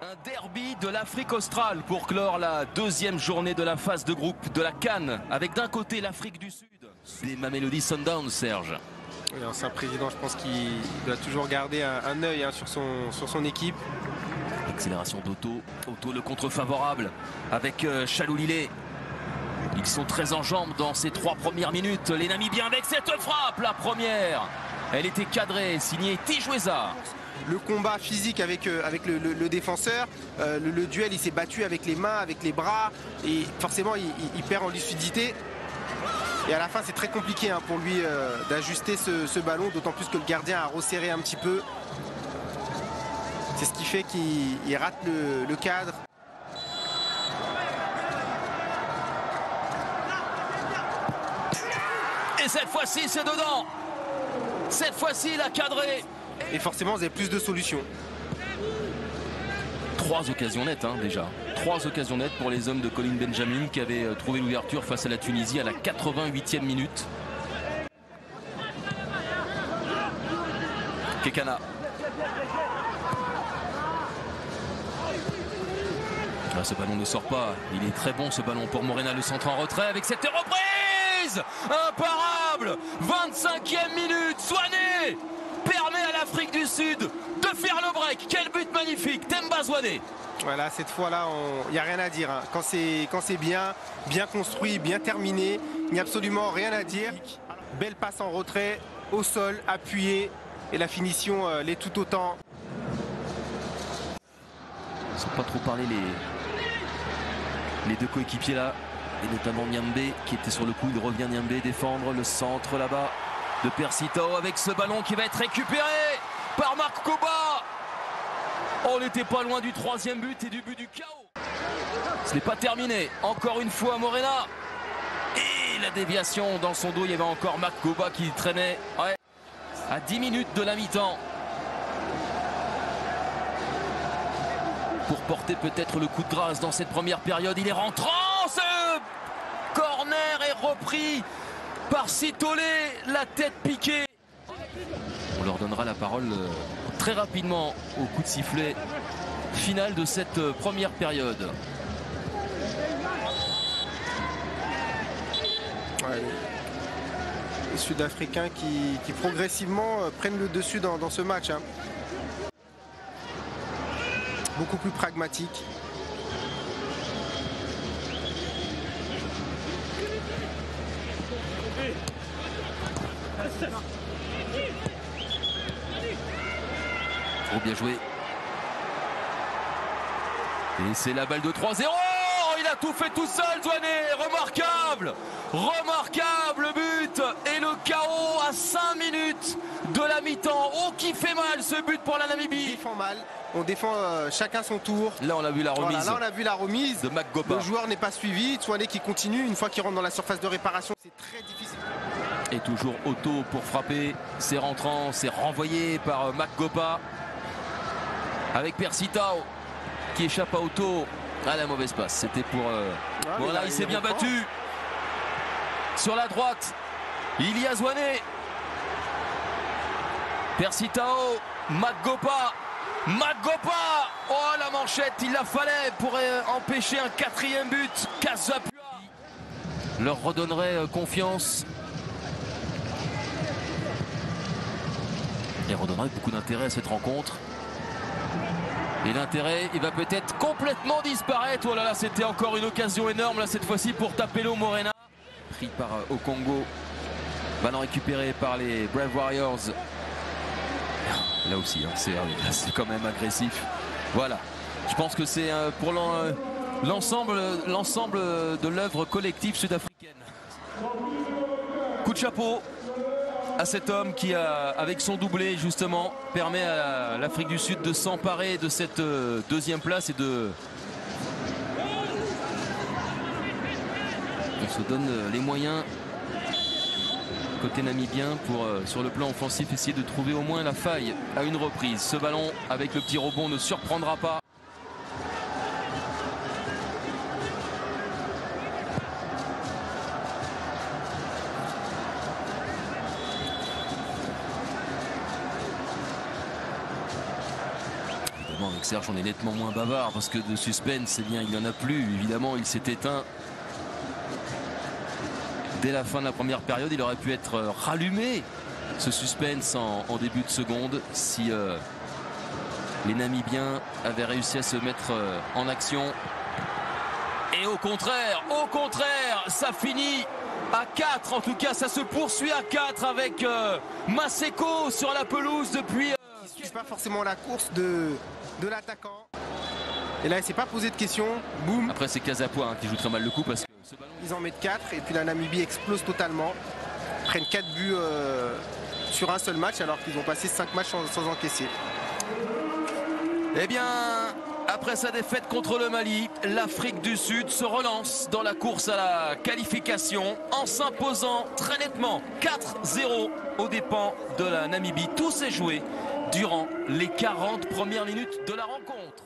Un derby de l'Afrique australe pour clore la deuxième journée de la phase de groupe de la CAN, avec d'un côté l'Afrique du Sud, des Mamelody Sundowns, Serge. Oui, l'ancien président, je pense qu'il doit toujours garder un œil sur son équipe. Accélération d'Otto, Otto le contre favorable avec Chaloulilé. Ils sont très en jambes dans ces 3 premières minutes. Les Namibiens avec cette frappe, la première. Elle était cadrée, signée Tijoueza. Le combat physique avec le défenseur, le duel, il s'est battu avec les mains, avec les bras, et forcément il perd en lucidité. Et à la fin c'est très compliqué pour lui d'ajuster ce ballon, d'autant plus que le gardien a resserré un petit peu. C'est ce qui fait qu'il rate le cadre. Et cette fois-ci c'est dedans. Cette fois-ci il a cadré. Et forcément vous avez plus de solutions. 3 occasions nettes déjà. 3 occasions nettes pour les hommes de Colin Benjamin qui avaient trouvé l'ouverture face à la Tunisie à la 88e minute. Kekana. Ah, ce ballon ne sort pas. Il est très bon ce ballon pour Morena, le centre en retrait avec cette reprise imparable. 25e minute. Zouane permet à l'Afrique du Sud de faire le break. Quel but magnifique, Temba Zouane. Voilà, cette fois-là, il n'y a rien à dire. Quand c'est bien construit, bien terminé, il n'y a absolument rien à dire. Belle passe en retrait, au sol, appuyé, et la finition l'est tout autant. Ils ne sont pas trop parlé les deux coéquipiers là, et notamment Niambé qui était sur le coup. Il revient Niambé défendre le centre là-bas de Persitao avec ce ballon qui va être récupéré par Marc Koba. On n'était pas loin du 3e but et du but du chaos. Ce n'est pas terminé. Encore une fois Morena. Et la déviation dans son dos. Il y avait encore Marc Koba qui traînait à 10 minutes de la mi-temps. Pour porter peut-être le coup de grâce dans cette première période. Il est rentrant. Ce corner est repris par Sitolé, la tête piquée. On leur donnera la parole très rapidement au coup de sifflet final de cette première période. Ouais, les Sud-Africains qui progressivement prennent le dessus dans ce match. Beaucoup plus pragmatique. Trop bien joué. Et c'est la balle de 3-0. Il a tout fait tout seul, Zouane. Remarquable. Remarquable but. Et le chaos à 5 minutes de la mi-temps. Oh, qui fait mal ce but pour la Namibie. Il défend mal. On défend chacun son tour. Là, on a vu la remise. Voilà, là, on a vu la remise de Mac Gopa. Le joueur n'est pas suivi. Zouane qui continue. Une fois qu'il rentre dans la surface de réparation, c'est très difficile. Et toujours Otto pour frapper. C'est rentrant, c'est renvoyé par Mac Gopa. Avec Persitao qui échappe à Otto. Ah, la mauvaise passe. C'était pour... voilà, il s'est bien battu. Sur la droite, il y a Zouane. Persitao, Mac Gopa. Mac Gopa. Oh, la manchette, il la fallait pour empêcher un 4e but. Kasapua leur redonnerait confiance. Et redonnerait beaucoup d'intérêt à cette rencontre. Et l'intérêt, il va peut-être complètement disparaître. Oh là là, c'était encore une occasion énorme là cette fois-ci pour Tapelo Morena. Pris par Okongo. Ballon récupéré par les Brave Warriors. Là aussi, c'est quand même agressif. Voilà. Je pense que c'est pour l'ensemble de l'œuvre collective sud-africaine. Coup de chapeau à cet homme qui, avec son doublé justement, permet à l'Afrique du Sud de s'emparer de cette 2e place et de... On se donne les moyens côté namibien pour, sur le plan offensif, essayer de trouver au moins la faille à une reprise. Ce ballon avec le petit rebond ne surprendra pas. Avec Serge, on est nettement moins bavard parce que de suspense, eh bien, il n'y en a plus. Évidemment, il s'est éteint dès la fin de la première période. Il aurait pu être rallumé, ce suspense, en début de seconde, si les Namibiens avaient réussi à se mettre en action. Et au contraire, ça finit à 4. En tout cas, ça se poursuit à 4 avec Maseko sur la pelouse depuis... Il ne suit pas forcément la course de l'attaquant. Et là, il ne s'est pas posé de questions. Boum. Après, c'est Kazapoa qui joue très mal le coup parce que ce ballon... Ils en mettent 4 et puis la Namibie explose totalement. Ils prennent 4 buts sur un seul match alors qu'ils ont passé 5 matchs sans encaisser. Eh bien, après sa défaite contre le Mali, l'Afrique du Sud se relance dans la course à la qualification en s'imposant très nettement 4-0 aux dépens de la Namibie. Tout s'est joué durant les 40 premières minutes de la rencontre.